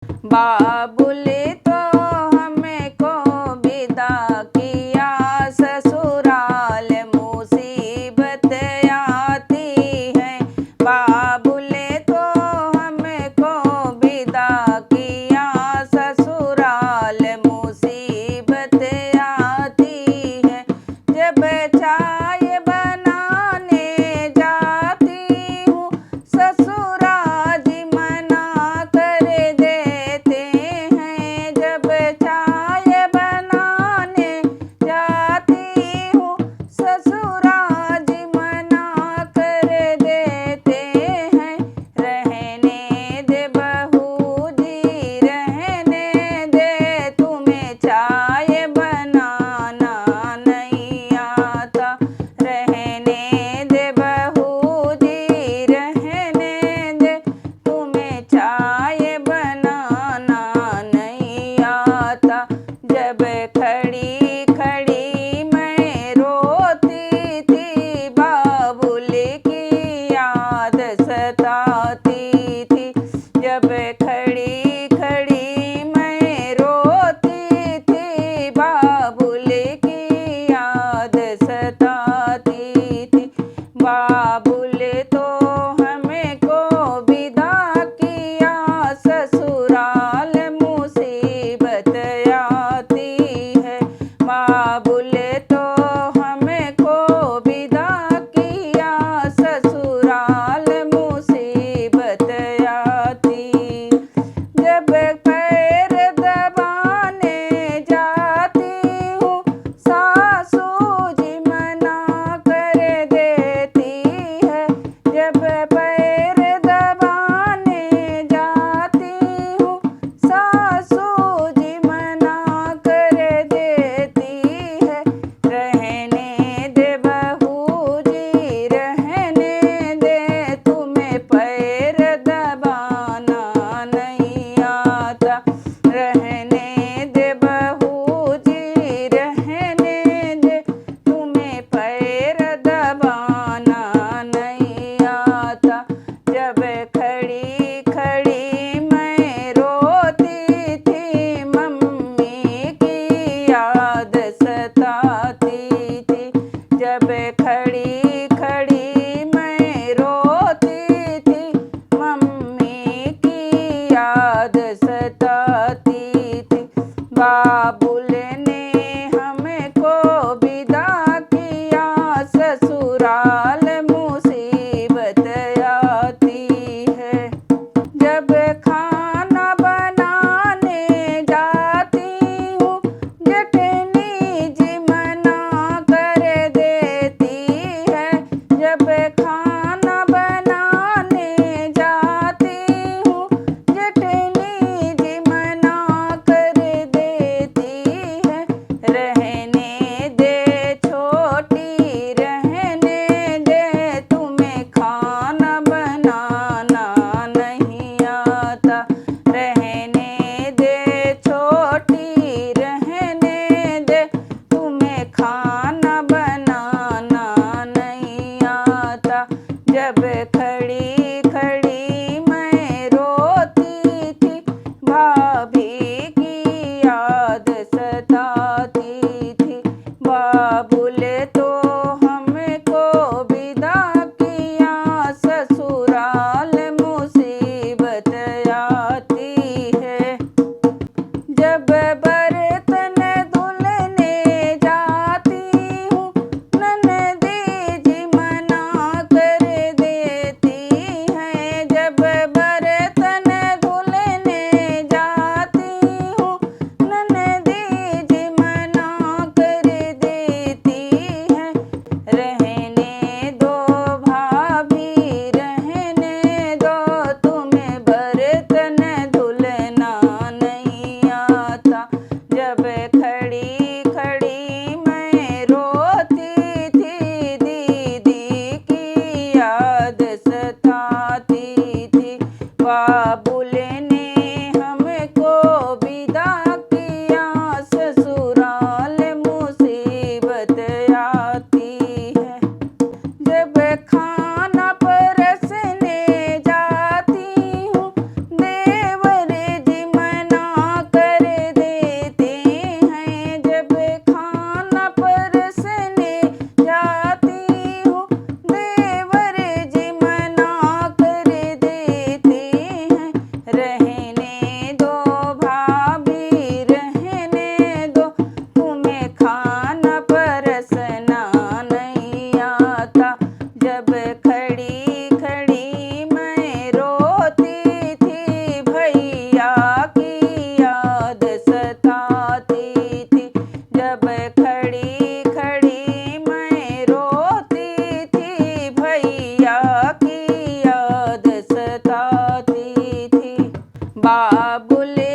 बाबुले तो हमको विदा किया ससुराल मुसीबत आती है। बाबुले तो हमको विदा किया ससुराल मुसीबत आती है। जब चाय बनाने जाती हूँ ससुरा जी मना कर देते हैं। जब चाय बनाने जाती हूँ ससुरा जी मना कर देते हैं। रहने दे बहू जी रहने दे, तुम्हें चाय बनाना नहीं आता। रहने दे बहू जी रहने दे, तुम्हें चाय बनाना नहीं आता। जब खड़ी खड़ी मैं रोती थी बाबुल की याद सताती थी। जब खड़ी खड़ी मैं रोती थी बाबुल की याद सताती थी। बाबुल तो हमको विदा किया ससुराल मुसीबत आती है। बाबुल तो हमको विदा किया ससुराल मुसीबत आती। जब पैर दबाने जाती हूँ सासू जी मना कर देती है। जब पैर दबाने जाती हूँ सासू जी मना कर देती है। रहने दे बहू जी रहने दे, तुम्हें पैर दबाना नहीं आता। रहने दे बहू जी रहने दे, तुम्हें पैर दबाना नहीं आता। जब खड़ी खड़ी मैं रोती थी मम्मी की याद सताती थी। जब खड़ी खड़ी मैं रोती थी मम्मी की याद सताती थी। बाबुल ने हमको विदा किया ससुराल मुसीबत आती है। जब खाना बनाने जाती हूँ जेठनी जी मना कर देती है। जब खाना बनाने जाती हूँ जेठनी जी मना कर देती है। रहने दे छोटी रहने दे, तुम्हें खाना बनाना नहीं आता। रहने दे छोटी रहने दे, तुम्हें खाना बनाना नहीं आता। जब खड़ी खड़ी मैं रोती थी भाभी की याद सताती थी। बाबुल तो हमको विदा किया ससुराल मुसीबत आती है। भूल